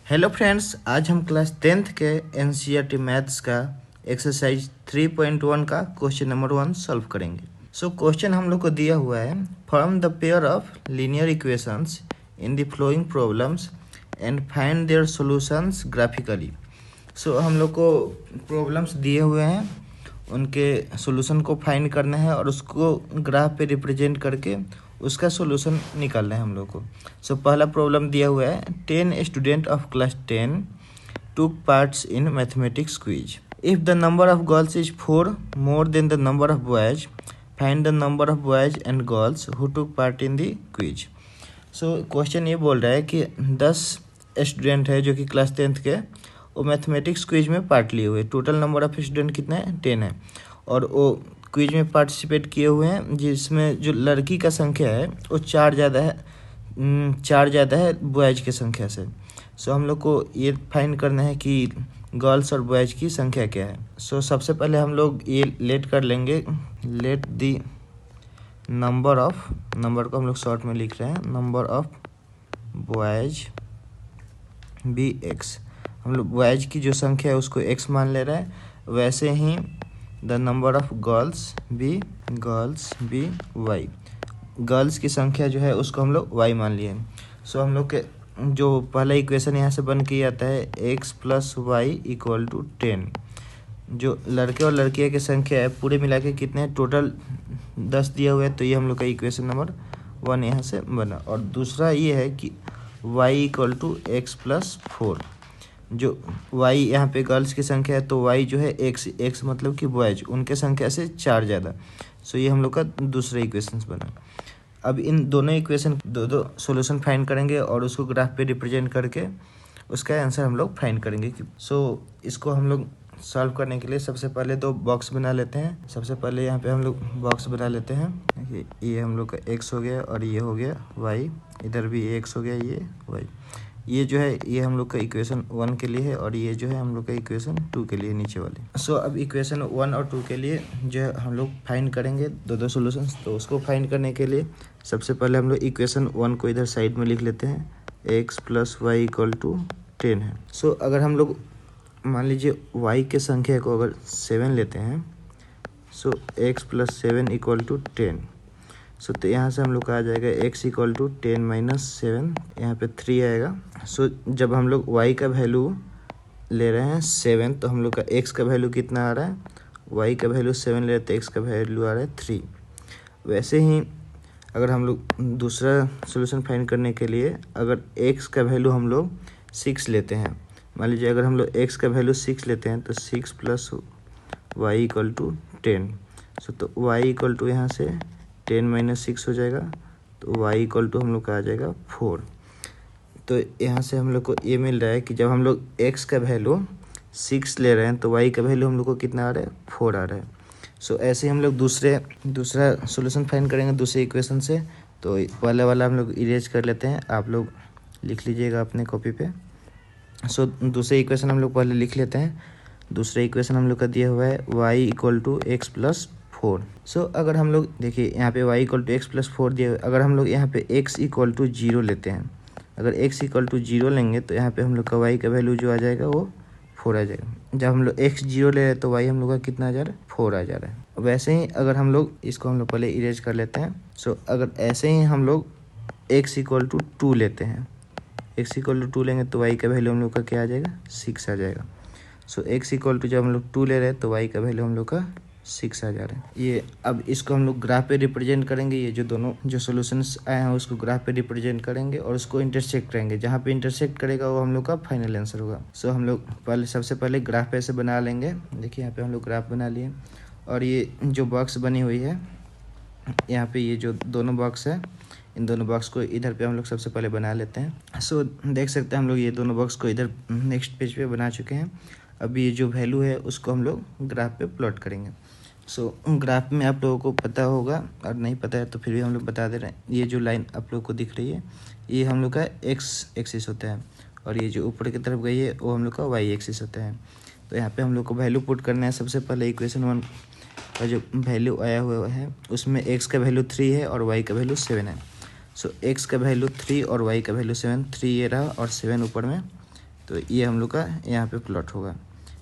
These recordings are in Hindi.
हेलो फ्रेंड्स, आज हम क्लास 10th के एनसीईआरटी मैथ्स का एक्सरसाइज 3.1 का क्वेश्चन नंबर 1 सॉल्व करेंगे। क्वेश्चन हम लोग को दिया हुआ है, form the pair of linear equations in the following problems and find their solutions graphically. हम लोग को प्रॉब्लम्स दिए हुए हैं, उनके सॉल्यूशन को फाइंड करना है और उसको ग्राफ पे रिप्रेजेंट करके उसका सॉल्यूशन निकालना है हम लोग को। पहला प्रॉब्लम दिया हुआ है, 10 student of class 10 took parts in mathematics quiz. If the number of girls is 4 more than the number of boys, find the number of boys and girls who took part in the quiz. Question ये बोल रहा है कि 10 स्टूडेंट है जो कि क्लास 10th के, वो मैथमेटिक्स क्विज में पार्ट लिए हुए। टोटल नंबर ऑफ स्टूडेंट कितना है? 10 है। और वो क्विज में पार्टिसिपेट किए हुए हैं जिसमें जो लड़की का संख्या है वो 4 ज़्यादा है बॉयज़ की संख्या से। हम लोग को ये फाइंड करना है कि गर्ल्स और बॉयज़ की संख्या क्या है। सबसे पहले हम लोग ये लेट कर लेंगे, लेट दी नंबर को हम लोग शॉर्ट में लिख रहे हैं, number of boys be X. हम लोग बॉयज़ की जो संख्या है उसको एक्स मान ले रहे हैं, वैसे ही the number of girls B Y. Girls की संख्या जो है उसको हम लोग वाई मान लिए। हम लोग के जो पहला इक्वेशन यहाँ से बन के आता है X plus Y equal to 10। जो लड़के और लड़कियाँ की संख्या है पूरे मिला के कितने हैं? टोटल 10 दिया हुआ है, तो ये हम लोग का इक्वेशन नंबर 1 यहाँ से बना। और दूसरा ये है कि y equal to X plus 4। जो y यहाँ पे गर्ल्स की संख्या है तो y जो है x मतलब कि बॉयज उनके संख्या से 4 ज़्यादा। ये हम लोग का दूसरा इक्वेशन बना। अब इन दोनों इक्वेशन दो सॉल्यूशन फाइंड करेंगे और उसको ग्राफ पे रिप्रेजेंट करके उसका आंसर हम लोग फाइंड करेंगे। इसको हम लोग सॉल्व करने के लिए सबसे पहले 2 बॉक्स बना लेते हैं। सबसे पहले यहाँ पे हम लोग बॉक्स बना लेते हैं। ये हम लोग का x हो गया और ये हो गया y, इधर भी x हो गया, ये y। ये जो है ये हम लोग का इक्वेशन 1 के लिए है और ये जो है हम लोग का इक्वेशन 2 के लिए नीचे वाले। अब इक्वेशन 1 और 2 के लिए जो है हम लोग फाइंड करेंगे दो सॉल्यूशंस। तो उसको फाइंड करने के लिए सबसे पहले हम लोग इक्वेशन 1 को इधर साइड में लिख लेते हैं, x plus Y equal to 10 है। अगर हम लोग मान लीजिए y के संख्या को अगर 7 लेते हैं, x प्लस 7 इक्वल टू 10। तो यहाँ से हम लोग का आ जाएगा x इक्वल टू 10 माइनस 7, यहाँ पे 3 आएगा। जब हम लोग y का वैल्यू ले रहे हैं 7, तो हम लोग का x का वैल्यू कितना आ रहा है? y का वैल्यू 7 ले रहे हैं तो x का वैल्यू आ रहा है 3। वैसे ही अगर हम लोग दूसरा सॉल्यूशन फाइंड करने के लिए अगर x का वैल्यू हम लोग 6 लेते हैं, मान लीजिए अगर हम लोग x का वैल्यू 6 लेते हैं तो 6 प्लस वाई इक्वल टू 10। तो y इक्वल टू यहाँ से 10 माइनस 6 हो जाएगा, तो y इक्वल टू हम लोग का आ जाएगा 4। तो यहाँ से हम लोग को ये मिल रहा है कि जब हम लोग x का वैल्यू 6 ले रहे हैं तो y का वैल्यू हम लोग को कितना आ रहा है? 4 आ रहा है। ऐसे ही हम लोग दूसरा सॉल्यूशन फाइंड करेंगे दूसरे इक्वेशन से। तो पहले वाला हम लोग इरेज कर लेते हैं, आप लोग लिख लीजिएगा अपने कॉपी पे। दूसरे इक्वेशन हम लोग पहले लिख लेते हैं। दूसरा इक्वेशन हम लोग का दिया हुआ है y equal to X plus 4। अगर हम लोग देखिए यहाँ पे y equal to X plus 4 दिया हुआ है, अगर हम लोग यहाँ पे x इक्वल टू 0 लेते हैं, अगर x इक्वल टू 0 लेंगे तो यहाँ पे हम लोग का y का वैल्यू जो आ जाएगा वो 4 आ जाएगा। जब हम लोग x 0 ले रहे हैं तो y हम लोग का कितना आ जा रहा है? 4 आ जा रहा है। वैसे ही अगर हम लोग इसको हम लोग पहले इरेज कर लेते हैं। अगर ऐसे ही हम लोग x इक्वल टू 2 लेते हैं, x इक्वल टू 2 लेंगे तो y का वैल्यू हम लोग का क्या आ जाएगा? 6 आ जाएगा। x इक्वल टू जब हम लोग 2 ले रहे हैं तो y का वैल्यू हम लोग का 6 आ जा रहा है। ये अब इसको हम लोग ग्राफ पे रिप्रेजेंट करेंगे। ये जो दोनों जो सॉल्यूशंस आए हैं उसको ग्राफ पे रिप्रेजेंट करेंगे और उसको इंटरसेक्ट करेंगे। जहाँ पे इंटरसेक्ट करेगा वो हम लोग का फाइनल आंसर होगा। हम लोग सबसे पहले ग्राफ पे ऐसे बना लेंगे। देखिए यहाँ पे हम लोग ग्राफ बना लिए और ये जो बॉक्स बनी हुई है यहाँ पे, ये जो दोनों बॉक्स है, इन दोनों बॉक्स को इधर पे हम लोग सबसे पहले बना लेते हैं। देख सकते हैं हम लोग ये दोनों बॉक्स को इधर नेक्स्ट पेज पे बना चुके हैं। अभी ये जो वैल्यू है उसको हम लोग ग्राफ पे प्लॉट करेंगे। ग्राफ में आप लोगों को पता होगा और नहीं पता है तो फिर भी हम लोग बता दे रहे हैं। ये जो लाइन आप लोग को दिख रही है ये हम लोग का x एक्सिस होता है और ये जो ऊपर की तरफ गई है वो हम लोग का y एक्सिस होता है। तो यहाँ पे हम लोग को वैल्यू पुट करना है। सबसे पहले इक्वेशन 1 का जो वैल्यू आया हुआ है उसमें x का वैल्यू 3 है और y का वैल्यू 7 है। x का वैल्यू 3 और y का वैल्यू 7, 3 ये रहा और 7 ऊपर में तो ये हम लोग का यहाँ पे प्लॉट होगा।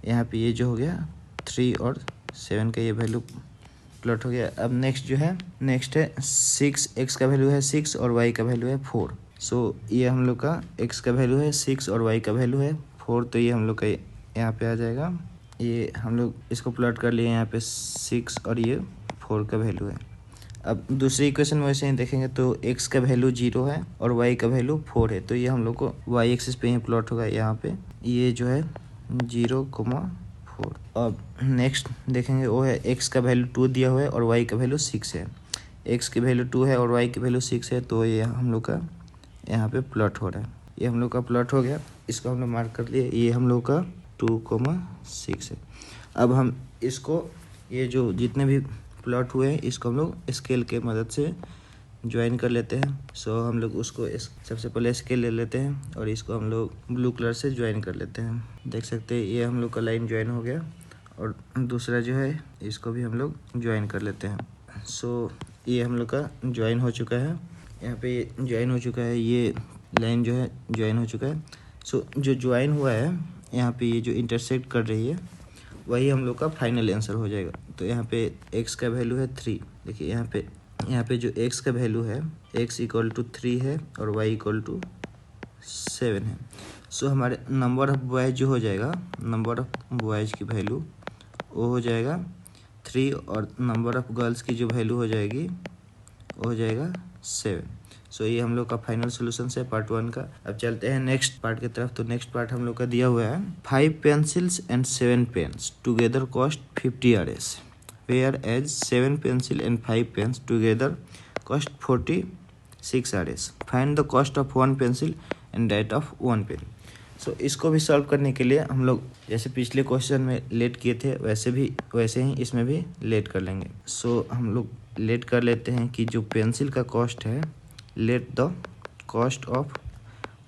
यहाँ पे ये जो हो गया 3 और 7 का ये वैल्यू प्लॉट हो गया। अब नेक्स्ट है 6, x का वैल्यू है 6 और y का वैल्यू है 4। सो ये हम लोग का x का वैल्यू है 6 और y का वैल्यू है 4, तो ये हम लोग का यहाँ पे आ जाएगा। ये हम लोग इसको प्लॉट कर लिए, यहाँ पे 6 और ये 4 का वैल्यू है। अब दूसरी इक्वेशन में वैसे ही देखेंगे तो x का वैल्यू 0 है और y का वैल्यू 4 है, तो ये हम लोग को y एक्सिस पे ही प्लॉट होगा। यहाँ पे ये जो है 0,4। अब नेक्स्ट देखेंगे वो है x का वैल्यू 2 दिया हुआ है और y का वैल्यू 6 है। x की वैल्यू 2 है और y की वैल्यू 6 है, तो ये हम लोग का यहाँ पे प्लॉट हो रहा है। ये हम लोग का प्लॉट हो गया, इसको हम लोग मार्क कर लिए। ये हम लोग का 2,6 है। अब हम इसको ये जो जितने भी प्लॉट हुए हैं इसको हम लोग स्केल के मदद से ज्वाइन कर लेते हैं। सो हम लोग उसको सबसे पहले स्केल ले लेते हैं और इसको हम लोग ब्लू कलर से ज्वाइन कर लेते हैं। देख सकते हैं ये हम लोग का लाइन ज्वाइन हो गया और दूसरा जो है इसको भी हम लोग ज्वाइन कर लेते हैं। सो ये हम लोग का ज्वाइन हो चुका है, यहाँ पे ये ज्वाइन हो चुका है, ये लाइन जो है ज्वाइन हो चुका है। सो जो ज्वाइन हुआ है यहाँ पे ये जो इंटरसेक्ट कर रही है वही हम लोग का फाइनल आंसर हो जाएगा। तो यहाँ पे x का वैल्यू है 3। देखिए यहाँ पे जो x का वैल्यू है x इक्वल टू 3 है और y इक्वल टू 7 है। सो हमारे नंबर ऑफ बॉयज जो हो जाएगा, नंबर ऑफ बॉयज की वैल्यू वो हो जाएगा 3 और नंबर ऑफ गर्ल्स की जो वैल्यू हो जाएगी वो हो जाएगा 7। सो ये हम लोग का फाइनल सोल्यूशन है पार्ट 1 का। अब चलते हैं नेक्स्ट पार्ट की तरफ। तो नेक्स्ट पार्ट हम लोग का दिया हुआ है 5 pencils and 7 pens together cost 50 Rs, whereas 7 pencil and 5 pens together cost 46 Rs। Find the cost of 1 pencil and that of 1 pen. So इसको भी सॉल्व करने के लिए हम लोग जैसे पिछले क्वेश्चन में लेट किए थे वैसे ही इसमें भी लेट कर लेंगे। सो हम लोग लेट कर लेते हैं कि जो पेंसिल का कॉस्ट है, let the cost of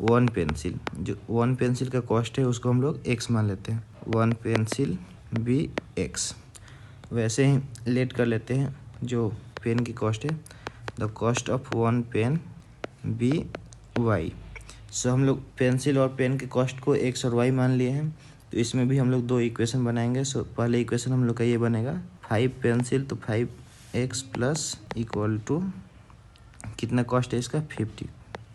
1 pencil, जो 1 पेंसिल का कॉस्ट है उसको हम लोग x मान लेते हैं, 1 पेंसिल बी x। वैसे ही लेट कर लेते हैं जो पेन की कॉस्ट है, the cost of 1 pen be y। So हम लोग पेंसिल और पेन के कॉस्ट को x और y मान लिए हैं, तो इसमें भी हम लोग 2 इक्वेशन बनाएंगे। सो पहले इक्वेशन हम लोग का ये बनेगा 5 पेंसिल, तो 5x प्लस इक्वल टू कितना कॉस्ट है इसका 50।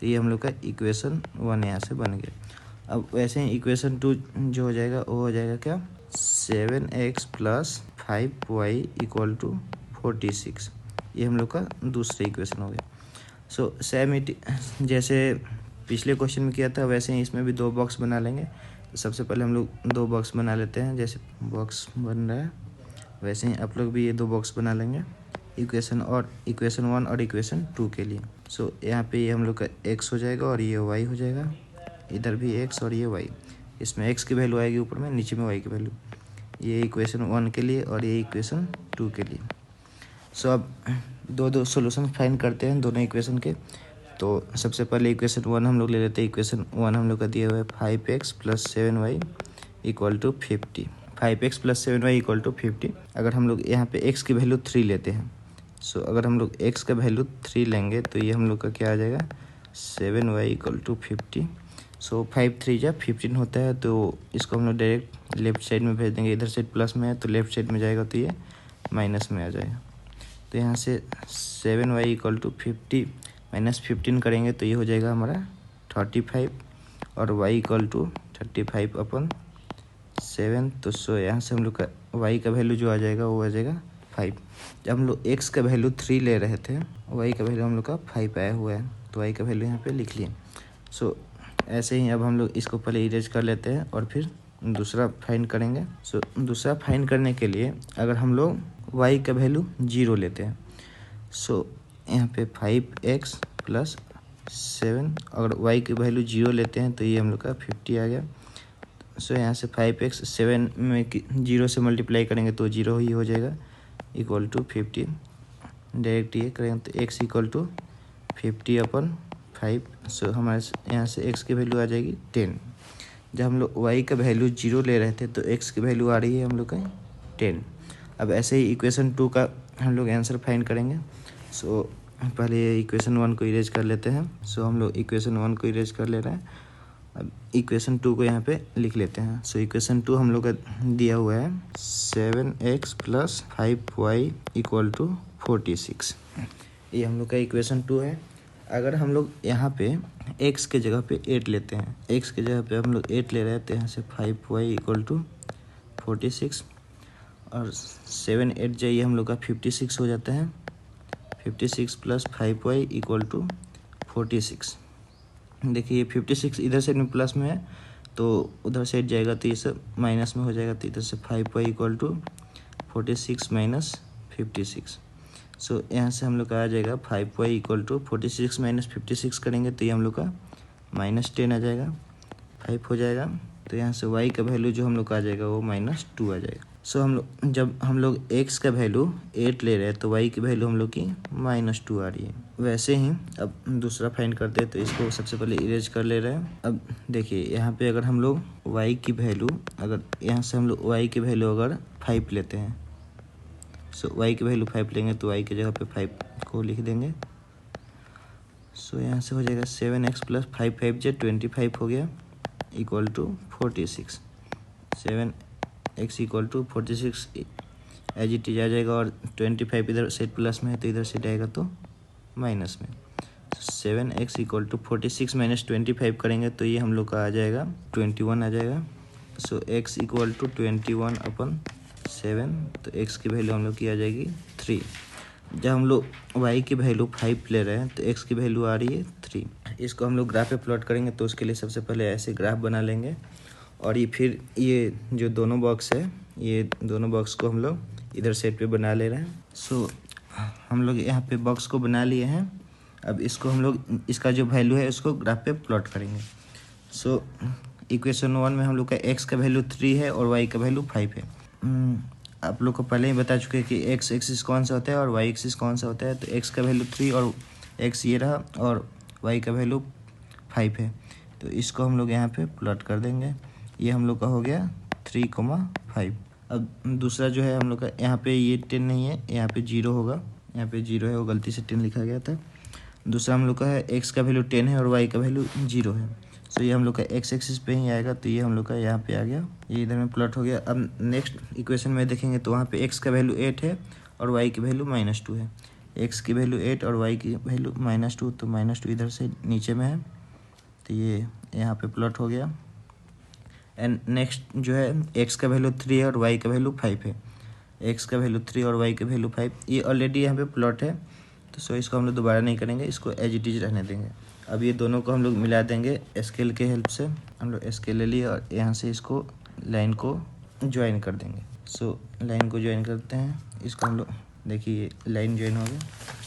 तो ये हम लोग का इक्वेशन 1 यहाँ से बन गया। अब वैसे ही इक्वेशन 2 जो हो जाएगा वो हो जाएगा क्या, 7x plus 5y equal to 46। ये हम लोग का दूसरा इक्वेशन हो गया। सो सेम जैसे पिछले क्वेश्चन में किया था वैसे ही इसमें भी 2 बॉक्स बना लेंगे। तो सबसे पहले हम लोग 2 बॉक्स बना लेते हैं, जैसे बॉक्स बन रहा है वैसे ही आप लोग भी ये 2 बॉक्स बना लेंगे इक्वेशन 1 और इक्वेशन 2 के लिए। सो यहाँ पे ये हम लोग का x हो जाएगा और ये y हो जाएगा, इधर भी x और ये y। इसमें x की वैल्यू आएगी ऊपर में, नीचे में y की वैल्यू। ये इक्वेशन 1 के लिए और ये इक्वेशन 2 के लिए। सो अब दो सोल्यूशन फाइंड करते हैं दोनों इक्वेशन के। तो सबसे पहले इक्वेशन 1 हम लोग ले लेते हैं। इक्वेशन 1 हम लोग का दिया हुआ है 5x plus 7y equal to 50। 5x plus 7y equal to 50। अगर हम लोग यहाँ पे x की वैल्यू 3 लेते हैं, सो अगर हम लोग x का वैल्यू 3 लेंगे तो ये हम लोग का क्या आ जाएगा 7y इक्वल टू 50। सो 5 3 जा 15 होता है, तो इसको हम लोग डायरेक्ट लेफ्ट साइड में भेज देंगे। इधर साइड प्लस में है तो लेफ्ट साइड में जाएगा तो ये माइनस में आ जाएगा। तो यहाँ से 7y इक्वल टू 50 माइनस 15 करेंगे तो ये हो जाएगा हमारा 35 और y इक्वल टू 35 अपन 7। तो सो यहाँ से हम लोग का y का वैल्यू जो आ जाएगा वो आ जाएगा 5। जब हम लोग x का वैल्यू 3 ले रहे थे, y का वैल्यू हम लोग का 5 आया हुआ है, तो y का वैल्यू यहाँ पे लिख लिए। सो ऐसे ही अब हम लोग इसको पहले इरेज कर लेते हैं और फिर दूसरा फाइंड करेंगे। सो दूसरा फाइंड करने के लिए अगर हम लोग y का वैल्यू 0 लेते हैं, सो यहाँ पे 5x प्लस 7, अगर y की वैल्यू 0 लेते हैं तो ये हम लोग का 50 आ गया। सो यहाँ से 5x 7 में 0 से मल्टीप्लाई करेंगे तो 0 ही हो जाएगा इक्वल टू 50। डायरेक्ट ये करेंगे तो x इक्वल टू 50 अपन 5। सो हमारे यहाँ से x की वैल्यू आ जाएगी 10। जब हम लोग y का वैल्यू 0 ले रहे थे तो x की वैल्यू आ रही है हम लोग का 10। अब ऐसे ही इक्वेशन 2 का हम लोग आंसर फाइंड करेंगे। सो पहले इक्वेशन 1 को इरेज कर लेते हैं। सो हम लोग इक्वेशन 1 को इरेज कर ले रहे हैं अब इक्वेशन 2 को यहाँ पे लिख लेते हैं। सो इक्वेशन 2 हम लोग का दिया हुआ है 7x + 5y = 46। ये हम लोग का इक्वेशन 2 है। अगर हम लोग यहाँ पे x के जगह पे 8 लेते हैं, x के जगह पे हम लोग 8 ले रहे हैं, तो यहाँ से 5y = 46 और 7 8 जाइए हम लोग का 56 हो जाता है। 56 + 5y = 46। देखिए ये 56 इधर से प्लस में है तो उधर से जाएगा तो ये सब माइनस में हो जाएगा, तो इधर से 5y = 46 - 56। सो यहाँ से हम लोग का आ जाएगा 5y = 46 - 56 करेंगे तो ये हम लोग का -10 आ जाएगा, 5 हो जाएगा। तो यहाँ से y का वैल्यू जो हम लोग का आ जाएगा वो -2 आ जाएगा। सो जब हम लोग x का वैल्यू 8 ले रहे हैं तो y की वैल्यू हम लोग की -2 आ रही है। वैसे ही अब दूसरा फाइंड करते हैं, तो इसको सबसे पहले इरेज कर ले रहे हैं। अब देखिए यहाँ पे अगर हम लोग y की वैल्यू, अगर यहाँ से हम लोग y की वैल्यू अगर 5 लेते हैं, सो y की वैल्यू 5 लेंगे तो y की जगह पे 5 को लिख देंगे। सो यहाँ से हो जाएगा 7x + 5 5 = 25 हो गया = 46। 7x = 46 एज इट इज आ जाएगा और 25 इधर से प्लस में है तो इधर से जाएगा तो माइनस में। 7x = 46 - 25 करेंगे तो ये हम लोग का आ जाएगा 21 आ जाएगा। सो x = 21/7, तो x की वैल्यू हम लोग की आ जाएगी 3। जब हम लोग y की वैल्यू 5 ले रहे हैं तो x की वैल्यू आ रही है 3। इसको हम लोग ग्राफ पे प्लॉट करेंगे तो उसके लिए सबसे पहले ऐसे ग्राफ बना लेंगे और ये फिर ये जो दोनों बॉक्स है, ये दोनों बॉक्स को हम लोग इधर सेट पे बना ले रहे हैं। सो हम लोग यहाँ पे बॉक्स को बना लिए हैं। अब इसको हम लोग इसका जो वैल्यू है उसको ग्राफ पे प्लॉट करेंगे। सो इक्वेशन 1 में हम लोग का x का वैल्यू 3 है और y का वैल्यू 5 है। आप लोग को पहले ही बता चुके हैं कि x एक्सिस कौन सा होता है और y एक्सिस कौन सा होता है। तो x का वैल्यू 3 और x ये रहा और y का वैल्यू 5 है, तो इसको हम लोग यहाँ पे प्लॉट कर देंगे। ये हम लोग का हो गया 3,5। अब दूसरा जो है हम लोग का यहाँ पे ये 10 नहीं है, यहाँ पे 0 होगा, यहाँ पे 0 है, वो गलती से 10 लिखा गया था। दूसरा हम लोग का है x का वैल्यू 10 है और y का वैल्यू 0 है। सो ये हम लोग का x एक्सिस पे ही आएगा, तो ये हम लोग का यहाँ पे आ गया, ये इधर में प्लॉट हो गया। अब नेक्स्ट इक्वेशन में देखेंगे तो वहाँ पे x का वैल्यू 8 है और y की वैल्यू -2 है। x की वैल्यू 8 और y की वैल्यू -2, तो -2 इधर से नीचे में है, तो ये यहाँ पे प्लॉट हो गया। एंड नेक्स्ट जो है x का वैल्यू 3 है और y का वैल्यू 5 है। x का वैल्यू 3 और y का वैल्यू 5, ये ऑलरेडी यहाँ पे प्लॉट है, तो सो इसको हम लोग दोबारा नहीं करेंगे, इसको एज इट इज रहने देंगे। अब ये दोनों को हम लोग मिला देंगे स्केल के हेल्प से। हम लोग स्केल ले लिए और यहाँ से इसको लाइन को ज्वाइन कर देंगे। सो लाइन को ज्वाइन करते हैं, इसको हम लोग देखिए लाइन ज्वाइन हो गया।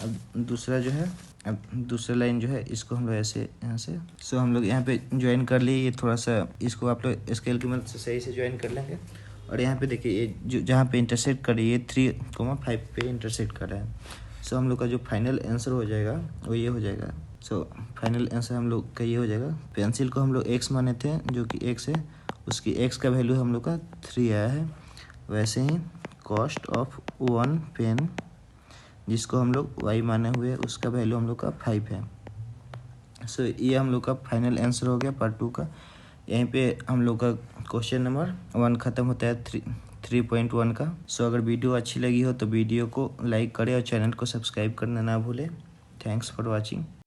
अब दूसरा जो है, अब दूसरा लाइन जो है इसको हम लोग ऐसे यहाँ से, सो हम लोग यहाँ पे ज्वाइन कर लिए। ये थोड़ा सा इसको आप लोग स्केल की मदद से सही से ज्वाइन कर लेंगे। और यहाँ पे देखिए ये जो जहाँ पे इंटरसेक्ट कर रही है 3,5 पे इंटरसेक्ट कर रहा है। सो हम लोग का जो फाइनल आंसर हो जाएगा वो ये हो जाएगा। सो फाइनल आंसर हम लोग का ये हो जाएगा। पेंसिल को हम लोग x माने थे जो कि x है, उसकी x का वैल्यू हम लोग का 3 आया है। वैसे ही कॉस्ट ऑफ 1 पेन जिसको हम लोग y माने हुए उसका वैल्यू हम लोग का 5 है। सो ये हम लोग का फाइनल आंसर हो गया पार्ट 2 का। यहीं पे हम लोग का क्वेश्चन नंबर 1 ख़त्म होता है 3.1 का। सो अगर वीडियो अच्छी लगी हो तो वीडियो को लाइक करें और चैनल को सब्सक्राइब करना ना भूलें। Thanks for watching.